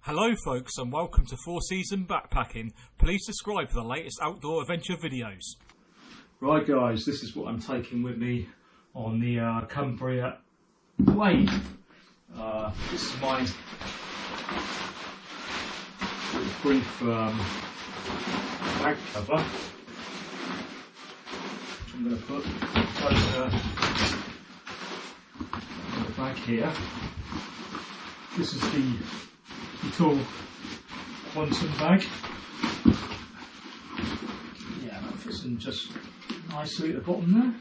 Hello folks and welcome to 4 Season Backpacking. Please subscribe for the latest outdoor adventure videos. Right guys, this is what I'm taking with me on the Cambria Way. This is my brief bag cover, which I'm going to put over the bag here. This is the tall quantum bag. Yeah, that fits in just nicely at the bottom there.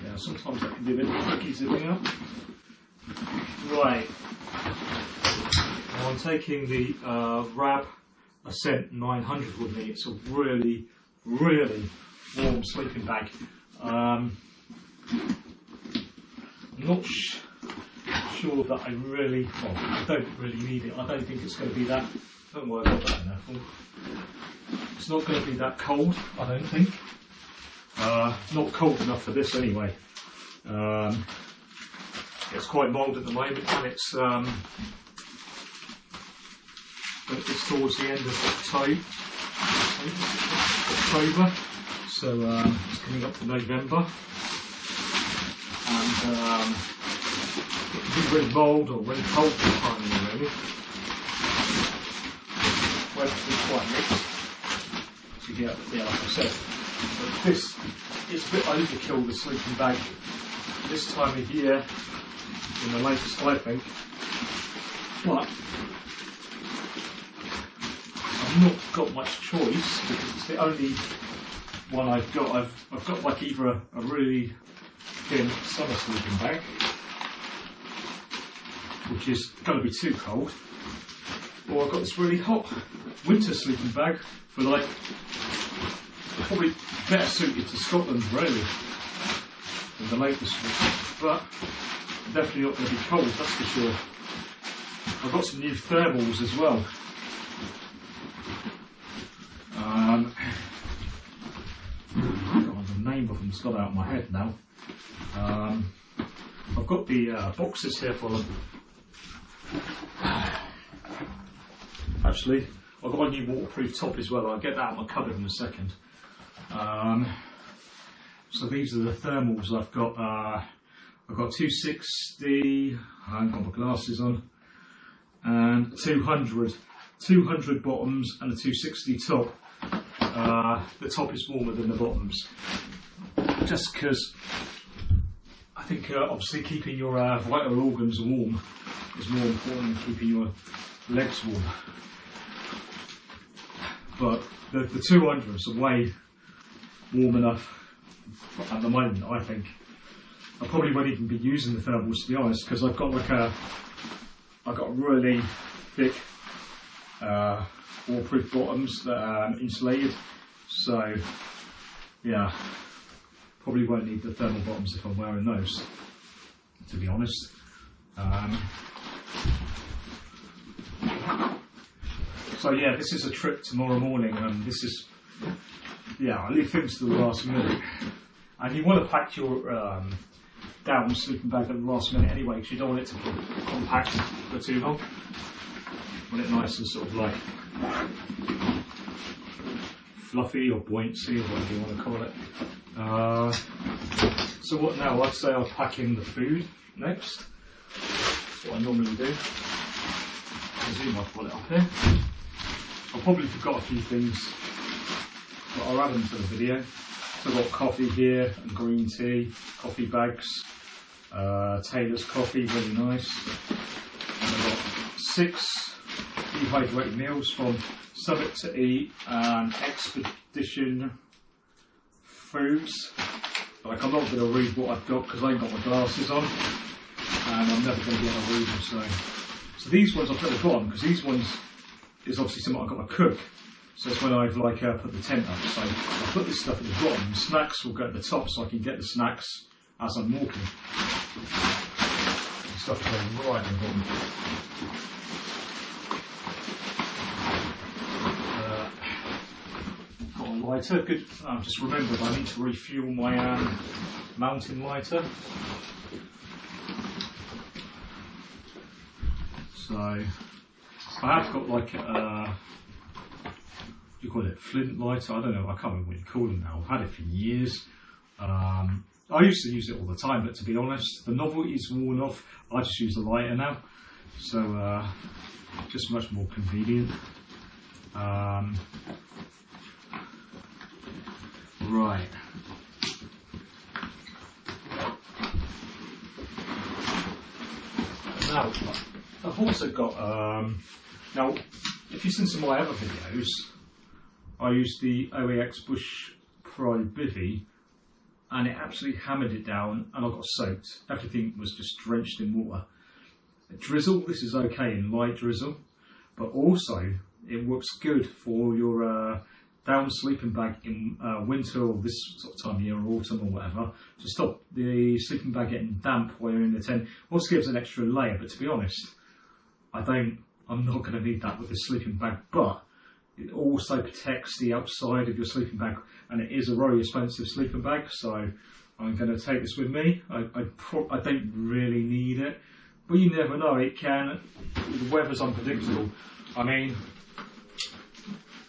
Yeah, sometimes that can be a bit tricky zipping up. Right, now I'm taking the Rab Ascent 900 with me. It's a really warm sleeping bag. I'm not sure that I don't really need it. I don't think it's going to be that, don't worry about that now. It's not going to be that cold, I don't think. Not cold enough for this anyway. It's quite mild at the moment, and it's towards the end of October. So it's coming up to November, and it's really mild or really cold this time of year, really. Weather's been quite mixed to get, yeah, like I said. But this is a bit overkill, the sleeping bag, this time of year, in the latest, I think. But I've not got much choice because it's the only one I've got. I've got like either a really thin summer sleeping bag, which is going to be too cold, or I've got this really hot winter sleeping bag for like probably better suited to Scotland really than the latest one, but definitely not going to be cold, that's for sure. I've got some new thermals as well. God, the name of them's got out of my head now. I've got the boxes here for them. Actually, I've got a new waterproof top as well. I'll get that out of my cupboard in a second. So these are the thermals I've got. I've got 260. I haven't got my glasses on, and 200 bottoms and a 260 top. The top is warmer than the bottoms, just because I think obviously keeping your vital organs warm is more important than keeping your legs warm. But the 200s are way warm enough at the moment, I think. I probably won't even be using the thermals, to be honest, because I've got like I've got really thick waterproof bottoms that are insulated, so yeah, probably won't need the thermal bottoms if I'm wearing those, to be honest. So yeah, this is a trip tomorrow morning, and this is, yeah, I leave things to the last minute, and you want to pack your down sleeping bag at the last minute anyway, because you don't want it to be compact for too long. You want it nice and sort of like fluffy or buoyancy or whatever you want to call it. So what now? I'd say I'll pack in the food next. That's what I normally do. I'll zoom up on it up here. I probably forgot a few things, but I'll add them to the video. So I've got coffee here and green tea, coffee bags, Taylor's coffee, really nice. And I've got 6 dehydrated meals from Summit to Eat and Expedition Foods. Like, I'm not going to read what I've got because I ain't got my glasses on, and I'm never going to be able to read them. So these ones I put at the bottom because these ones is obviously something I've got to cook. So it's when I've like put the tent up. So I put this stuff at the bottom. Snacks will go at the top, so I can get the snacks as I'm walking. The stuff is going right at the bottom. lighter. Good. I've just remembered I need to refuel my mountain lighter. So I have got like a, what do you call it, Flint Light? I don't know, I can't remember what you call them now. I've had it for years. I used to use it all the time, but to be honest, the novelty's worn off. I just use the lighter now. So just much more convenient. Right. Now, I've also got, now, if you've seen some of my other videos, I used the OEX Bush Pro Bivvy, and it absolutely hammered it down, and I got soaked. Everything was just drenched in water. Drizzle, this is okay in light drizzle, but also it works good for your down sleeping bag in winter or this sort of time of year or autumn or whatever, to stop the sleeping bag getting damp while you're in the tent. Also gives an extra layer, but to be honest, I'm not going to need that with the sleeping bag, but it also protects the outside of your sleeping bag, and it is a very expensive sleeping bag, so I'm going to take this with me. I don't really need it, but you never know, it can. The weather's unpredictable. I mean,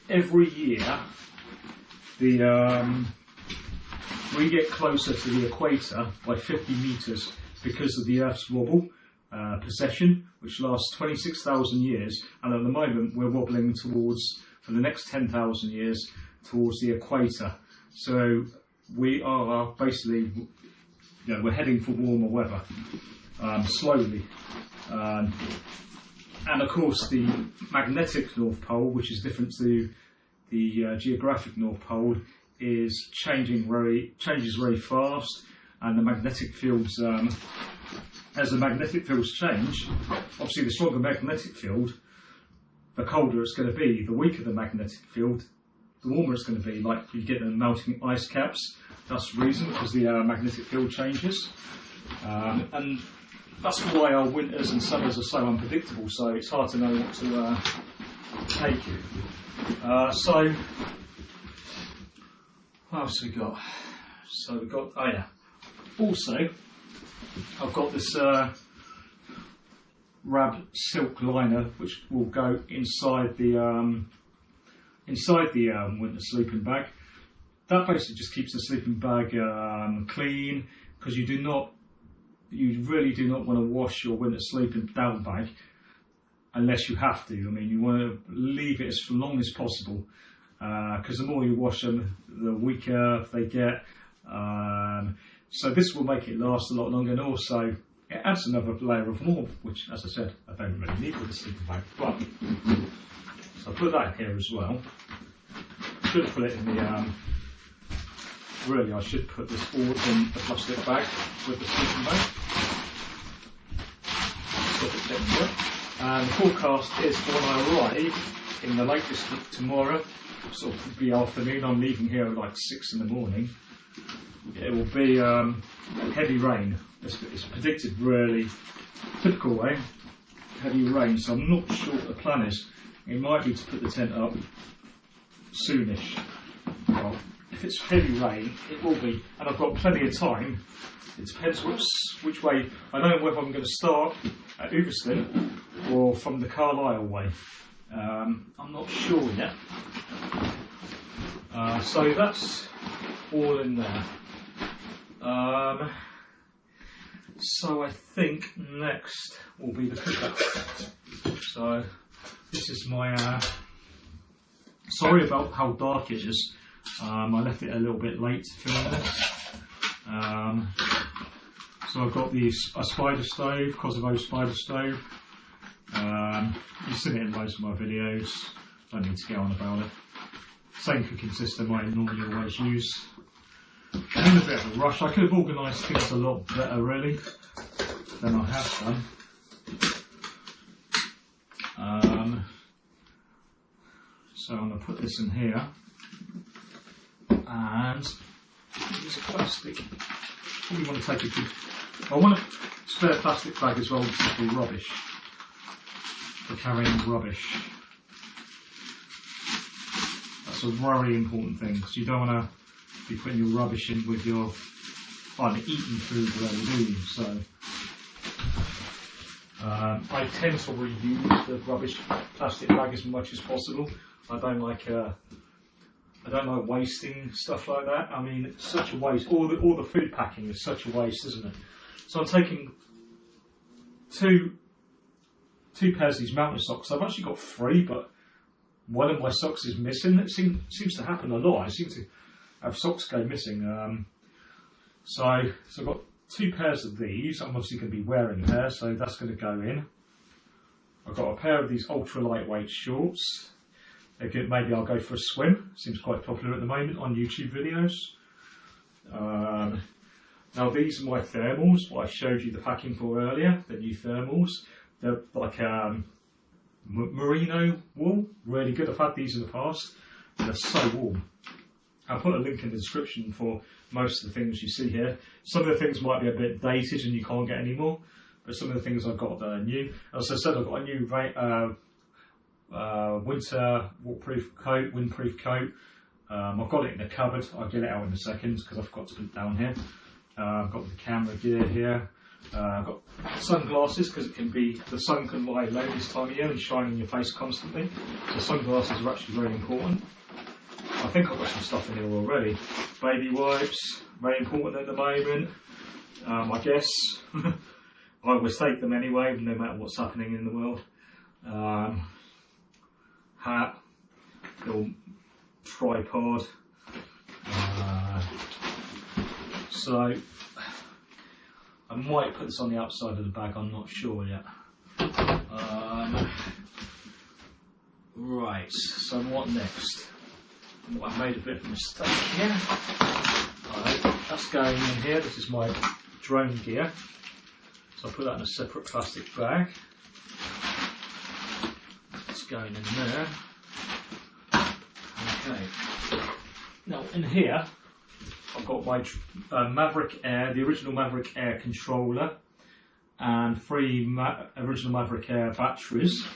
every year we get closer to the equator by 50 metres because of the Earth's wobble precession, which lasts 26,000 years, and at the moment we're wobbling towards, for the next 10,000 years, towards the equator. So we are basically, you know, we're heading for warmer weather slowly. And of course the magnetic North Pole, which is different to the geographic North Pole, is changes very fast, and the magnetic fields, as the magnetic fields change, obviously the stronger magnetic field, the colder it's going to be. The weaker the magnetic field, the warmer it's going to be. Like you get the melting ice caps. That's the reason, because the magnetic field changes, and that's why our winters and summers are so unpredictable. So it's hard to know what to take. So what else have we got? So we've got, oh yeah. Also, I've got this Rab silk liner, which will go inside the winter sleeping bag. That basically just keeps the sleeping bag clean, because you really do not want to wash your winter sleeping down bag unless you have to. I mean, you want to leave it as long as possible, because the more you wash them, the weaker they get. So this will make it last a lot longer, and also it adds another layer of warmth, which, as I said, I don't really need with the sleeping bag. But so I'll put that in here as well. Should put it in the really, I should put this all in the plastic bag with the sleeping bag. And the forecast is for when I arrive in the Lake District tomorrow, sort of the afternoon. I'm leaving here at like 6 in the morning. It will be heavy rain. It's predicted really typical way, heavy rain. So I'm not sure what the plan is. It might be to put the tent up soonish. Well, if it's heavy rain, it will be, and I've got plenty of time. It depends which way. I don't know whether I'm going to start at Uverston or from the Carlisle way. I'm not sure yet. So that's all in there. So I think next will be the cooker. So this is my. Sorry about how dark it is. I left it a little bit late to film this. So I've got a spider stove, Kosovo spider stove. You've seen it in most of my videos. Don't need to get on about it. Same cooking system I normally always use. I'm in a bit of a rush. I could have organised things a lot better really than I have done. So I'm going to put this in here and use a plastic. Probably want to take a good. I want a spare plastic bag as well for rubbish, for carrying rubbish. That's That's a very important thing, because you don't want to be putting your rubbish in with your uneaten food already, do you? So I tend to reuse the rubbish plastic bag as much as possible. I don't like wasting stuff like that. I mean, it's such a waste. All the food packing is such a waste, isn't it? So I'm taking two pairs of these mountain socks. I've actually got 3, but one of my socks is missing. It seems to happen a lot. I seem to have socks go missing. So I've got 2 pairs of these. I'm obviously going to be wearing a pair, so that's going to go in. I've got a pair of these ultra lightweight shorts. Maybe I'll go for a swim. Seems quite popular at the moment on YouTube videos. Now these are my thermals, what I showed you the packing for earlier, the new thermals. They're like merino wool, really good. I've had these in the past. They're so warm. I'll put a link in the description for most of the things you see here. Some of the things might be a bit dated and you can't get anymore, but some of the things I've got are new. As I said, I've got a new winter waterproof coat, windproof coat. I've got it in the cupboard. I'll get it out in a second because I forgot to put it down here. I've got the camera gear here. I've got sunglasses because the sun can lie low this time of year and shine in your face constantly. So sunglasses are actually very important. I think I've got some stuff in here already. Baby wipes, very important at the moment. I guess I always take them anyway, no matter what's happening in the world. Hat, little tripod. So I might put this on the outside of the bag, I'm not sure yet. Right, so what next? I've made a bit of a mistake here. Right, that's going in here. This is my drone gear. So I'll put that in a separate plastic bag. It's going in there. Okay. Now in here, I've got my Maverick Air, the original Maverick Air controller, and 3 original Maverick Air batteries.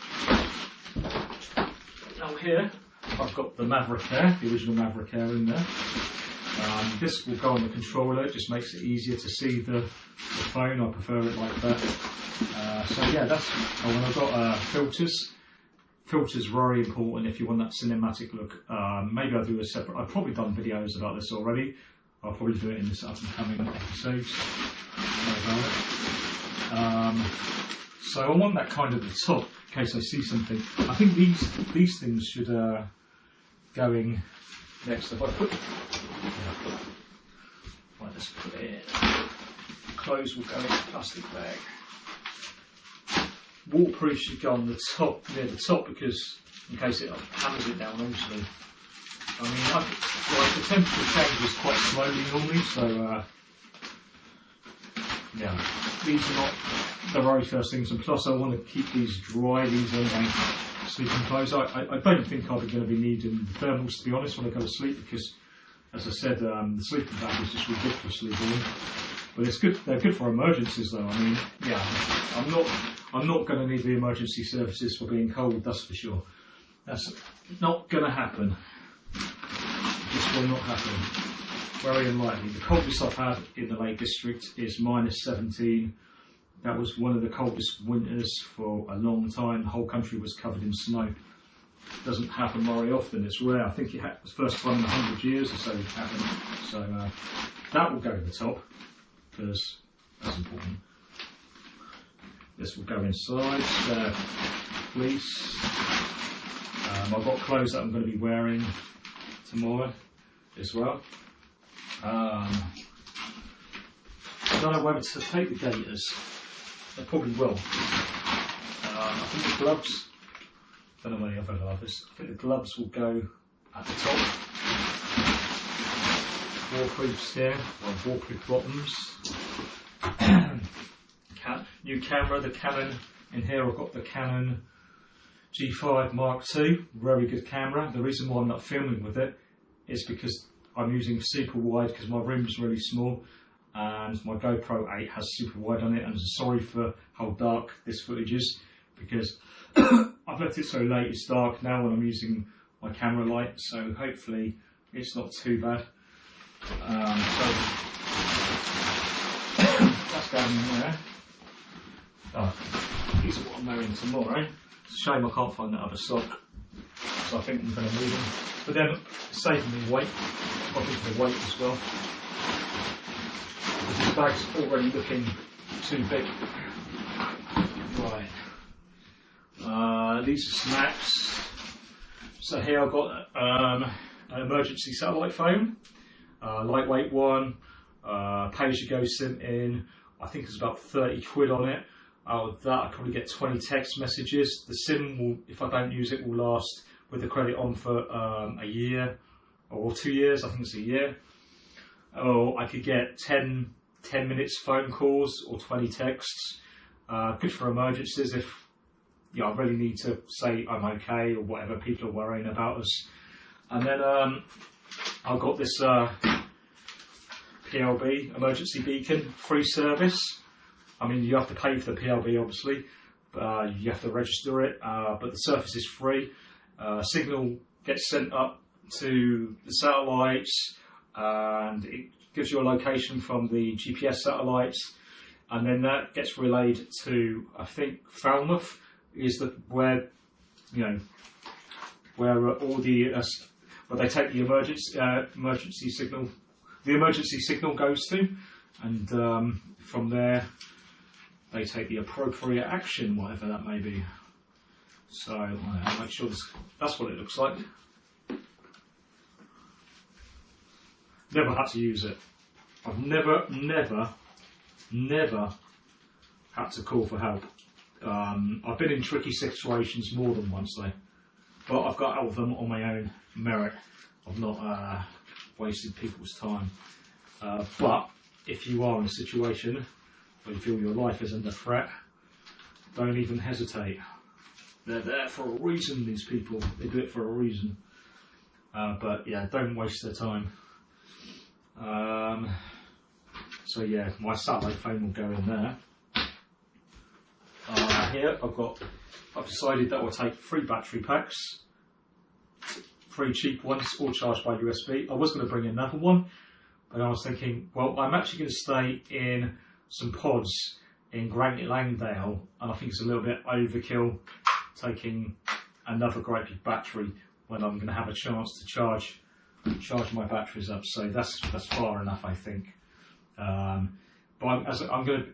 Now here, I've got the Maverick Air, the original Maverick Air in there. This will go on the controller, it just makes it easier to see the phone. I prefer it like that. So yeah, that's when I've got filters. Filters are very important if you want that cinematic look. Maybe I'll do a separate, I've probably done videos about this already. I'll probably do it in this up and coming episodes. So I want that kind of the top in case I see something. I think these things should going next. If I put, right, let's put it in. Clothes will go in the plastic bag. Waterproof should go on the top, near the top, because in case it hammers it down eventually. I mean, the temperature changes quite slowly normally, so yeah, these are not the very first things, and plus I want to keep these dry. These are my sleeping clothes. I don't think I'm going to be needing the thermals, to be honest, when I go to sleep, because as I said, the sleeping bag is just ridiculously warm. But it's good. They're good for emergencies, though. I mean, yeah, I'm not going to need the emergency services for being cold. That's for sure. That's not going to happen. This will not happen. Very unlikely. The coldest I've had in the Lake District is -17. That was one of the coldest winters for a long time. The whole country was covered in snow. It doesn't happen very often. It's rare. I think it was the first time in 100 years or so it happened. So that will go to the top, because that's important. This will go inside. Fleece. I've got clothes that I'm going to be wearing tomorrow as well. I don't know whether to take the gaiters. I probably will. I think the gloves, I don't know whether I've ever had this. I think the gloves will go at the top. Waterproofs here, or waterproof bottoms. New camera, the Canon. In here I've got the Canon G5 Mark II, very good camera. The reason why I'm not filming with it is because I'm using super wide because my room's really small, and my GoPro 8 has super wide on it, and I'm sorry for how dark this footage is because I've left it so late it's dark now when I'm using my camera light, so hopefully it's not too bad. So that's going in there. Oh, these are what I'm wearing tomorrow. It's a shame I can't find that other sock, so I think I'm going to move them. But then saving me weight, probably for weight as well. This bag's already looking too big. Right. These are snacks. So here I've got an emergency satellite phone, lightweight one, pay-as-you-go SIM in. I think it's about 30 quid on it. Out of that I probably get 20 text messages. The SIM will, if I don't use it, will last with the credit on for a year or 2 years. I think it's a year. Or I could get 10 minutes phone calls or 20 texts. Good for emergencies if I really need to say I'm okay or whatever people are worrying about us. And then I've got this PLB emergency beacon free service. I mean, you have to pay for the PLB obviously, you have to register it, but the service is free. Signal gets sent up to the satellites and it gives you a location from the GPS satellites, and then that gets relayed to, I think, Falmouth is where all the where they take the emergency signal. The emergency signal goes to, and from there they take the appropriate action, whatever that may be. So I'll make sure that's what it looks like. Never had to use it. I've never had to call for help. I've been in tricky situations more than once though, but I've got out of them on my own merit. I've not wasted people's time. But if you are in a situation where you feel your life is under threat, don't even hesitate. They're there for a reason, these people. They do it for a reason. But yeah, don't waste their time. So yeah, my satellite phone will go in there. Here I've decided that we'll take 3 battery packs, 3 cheap ones, all charged by USB. I was going to bring another one, but I was thinking, well, I'm actually going to stay in some pods in Great Langdale, and I think it's a little bit overkill taking another great big battery when I'm going to have a chance to charge my batteries up. So that's far enough, I think. But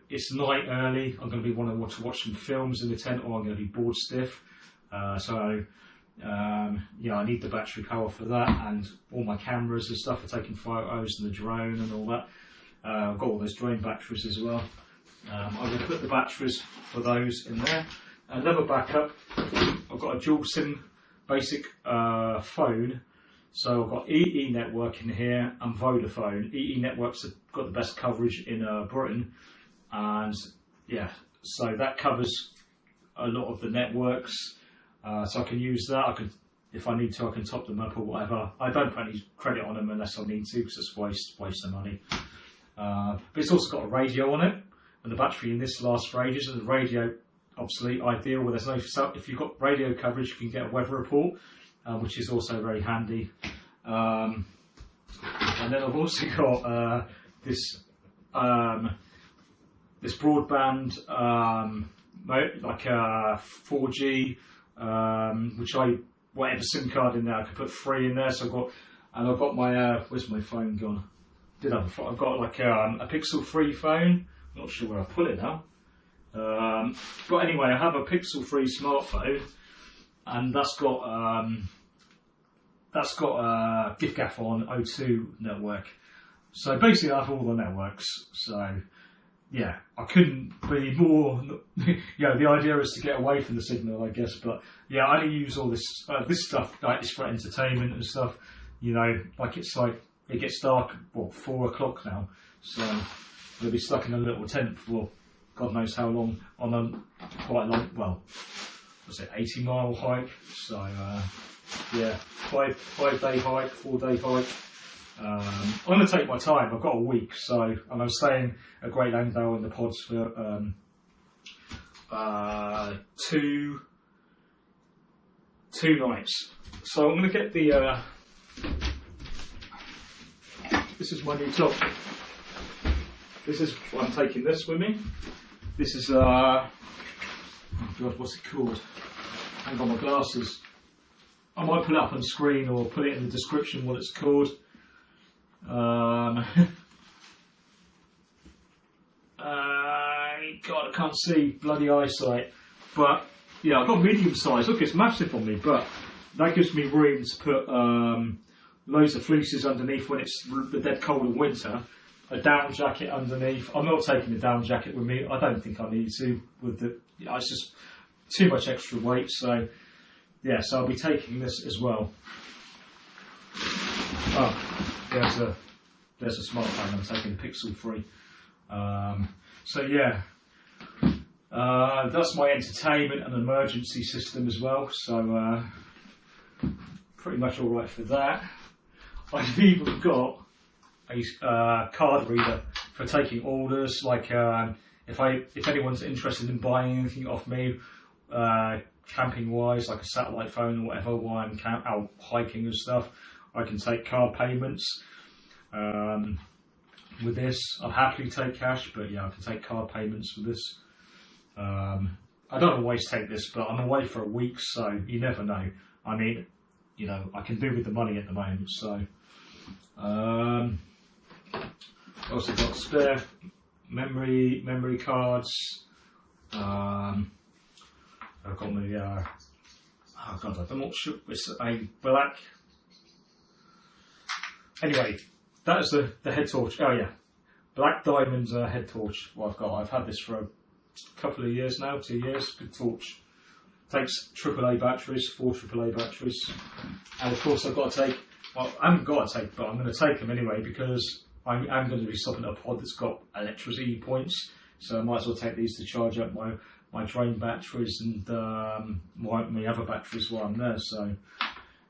it's night early. I'm going to be wanting to watch some films in the tent, or I'm going to be bored stiff. Yeah, I need the battery power for that, and all my cameras and stuff for taking photos, and the drone and all that. I've got all those drone batteries as well. I'm going to put the batteries for those in there. Another backup, I've got a dual SIM basic phone. So I've got EE network in here and Vodafone. EE networks have got the best coverage in Britain, and yeah, so that covers a lot of the networks. So I can use that. I could, if I need to, I can top them up or whatever. I don't put any credit on them unless I need to, because it's waste of money. But it's also got a radio on it, and the battery in this lasts for ages. And the radio, obviously, ideal where there's no. If you've got radio coverage, you can get a weather report. Which is also very handy. And then I've also got this broadband, like 4G, which whatever SIM card in there, I could put 3 in there. So I've got my where's my phone gone? I've got like a Pixel 3 phone. I'm not sure where I put it now. But anyway, I have a Pixel 3 smartphone. And that's got a giffgaff on O2 network. So basically I have all the networks. So yeah, I couldn't be more, the idea is to get away from the signal, I guess, but yeah, I only use all this stuff, like, it's for entertainment and stuff, like it gets dark, 4 o'clock now, so we'll be stuck in a little tent for God knows how long, on a quite long, 80-mile hike. So yeah, 5-day hike, 4-day hike. I'm going to take my time. I've got a week, and I'm staying at Great Langdale in the pods for 2 nights. So I'm going to get the, this is my new top. This is, I'm taking this with me. This is, oh God, what's it called? I haven't got my glasses. I might put it up on screen or put it in the description what it's called. God, I can't see, bloody eyesight. But yeah, I've got medium size. Look, it's massive on me, but that gives me room to put loads of fleeces underneath when it's the dead cold of winter. A down jacket underneath. I'm not taking the down jacket with me. I don't think I need to. With the, it's just too much extra weight. So yeah, so I'll be taking this as well. Oh, there's a smartphone. I'm taking the Pixel 3. So yeah, that's my entertainment and emergency system as well. So pretty much all right for that. I've even got a card reader for taking orders. Like if anyone's interested in buying anything off me, camping wise, like a satellite phone or whatever, while I'm out hiking and stuff, I can take card payments. With this, I'll happily take cash, but yeah, I can take card payments with this. I don't always take this, but I'm away for a week, so you never know. I mean, you know, I can do with the money at the moment. So also got spare memory cards. I've got my oh God, I'm not sure. It's a black. Anyway, that is the head torch. Oh yeah, black diamonds head torch. What I've had this for a couple of years now, 2 years. Good torch. Takes AAA batteries, 4 AAA batteries, and of course I've got to take. Well, I haven't got to take, but I'm going to take them anyway because I'm going to be stopping at a pod that's got electricity points. So I might as well take these to charge up my drain batteries and my other batteries while I'm there. So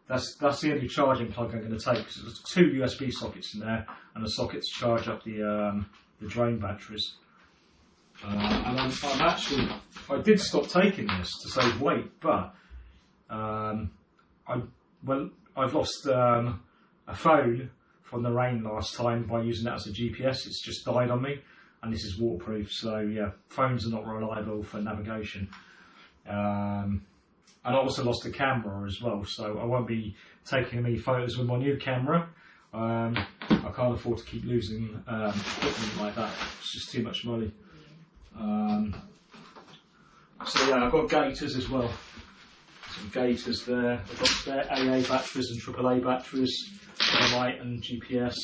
that's the only charging plug I'm going to take, because there's 2 USB sockets in there and a socket to charge up the drain batteries. And I'm actually, I did stop taking this to save weight, but I've lost a phone from the rain last time by using that as a GPS. It's just died on me, and this is waterproof, so yeah, phones are not reliable for navigation. And I also lost the camera as well, so I won't be taking any photos with my new camera. I can't afford to keep losing equipment like that. It's just too much money. So yeah, I've got gaiters as well. Some gaiters there. I've got spare AA batteries and AAA batteries, light and GPS.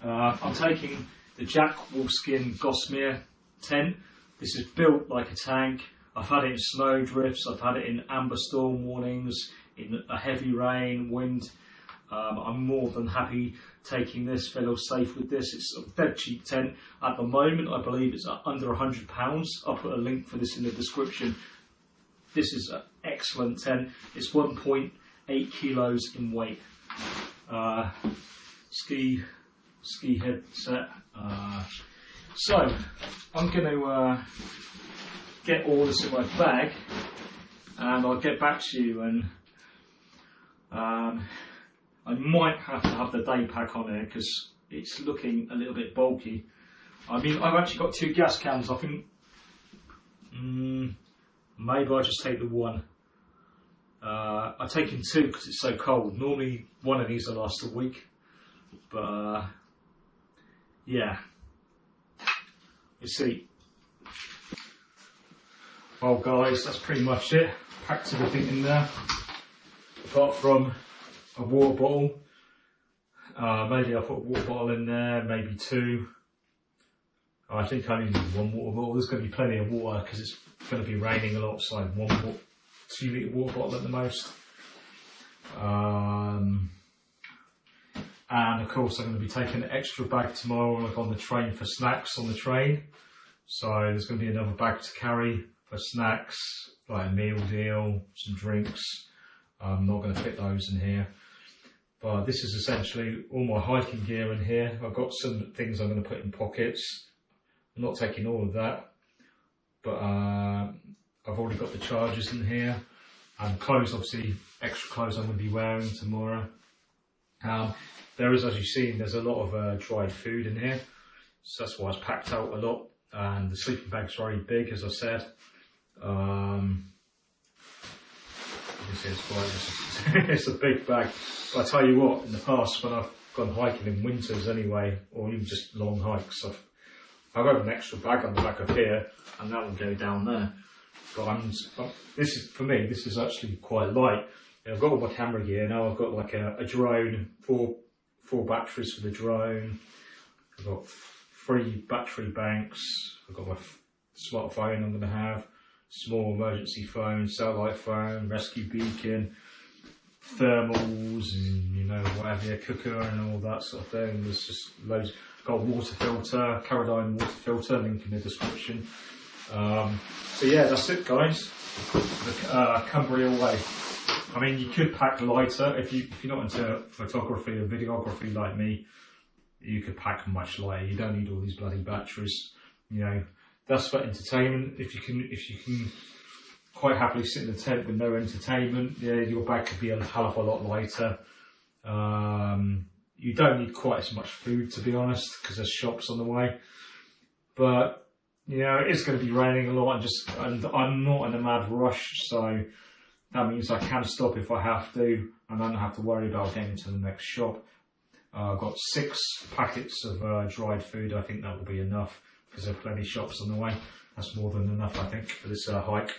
I'm taking the Jack Wolfskin Gossamer tent. This is built like a tank. I've had it in snow drifts, I've had it in amber storm warnings, in a heavy rain, wind. I'm more than happy taking this, feel safe with this. It's a dead cheap tent. At the moment, I believe it's under £100. I'll put a link for this in the description. This is an excellent tent. It's 1.8 kilos in weight. Ski headset. So I'm going to get all this in my bag, and I'll get back to you. And I might have to have the day pack on here because it's looking a little bit bulky. I mean, I've actually got 2 gas cans. I think maybe I'll just take the one. I've taken 2 because it's so cold. Normally one of these will last a week, but yeah, you see. Well guys, that's pretty much it. Packed everything in there, apart from a water bottle. Maybe I'll put a water bottle in there, maybe 2. I think I only need 1 water bottle. There's going to be plenty of water because it's going to be raining a lot, so 2 litre water bottle at the most. And of course I'm going to be taking an extra bag tomorrow on the train for snacks on the train. So there's going to be another bag to carry for snacks, like a meal deal, some drinks. I'm not going to fit those in here. But this is essentially all my hiking gear in here. I've got some things I'm going to put in pockets. I'm not taking all of that, but I've already got the chargers in here. And clothes, obviously, extra clothes I'm going to be wearing tomorrow. There is, as you've seen, there's a lot of dried food in here, so that's why it's packed out a lot. And the sleeping bag's very big, as I said. It's a big bag. But I tell you what, in the past, when I've gone hiking in winters anyway, or even just long hikes, I've got an extra bag on the back of here, and that will go down there. But this is, for me, this is actually quite light. I've got all my camera gear now. I've got like a drone, four batteries for the drone. I've got 3 battery banks. I've got my smartphone I'm going to have, small emergency phone, satellite phone, rescue beacon, thermals, and you know, whatever, cooker and all that sort of thing. There's just loads. Got a water filter, Caradine water filter, link in the description. So yeah, that's it, guys. The Cambria Way. I mean, you could pack lighter if you're not into photography or videography like me. You could pack much lighter. You don't need all these bloody batteries. You know, that's for entertainment. If you can quite happily sit in a tent with no entertainment, yeah, your bag could be a hell of a lot lighter. You don't need quite as much food, to be honest, because there's shops on the way. But you know, it's going to be raining a lot, and I'm not in a mad rush, so that means I can stop if I have to, and I don't have to worry about getting to the next shop. I've got 6 packets of dried food. I think that will be enough, because there are plenty of shops on the way. That's more than enough, I think, for this hike.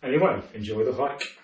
Anyway, enjoy the hike.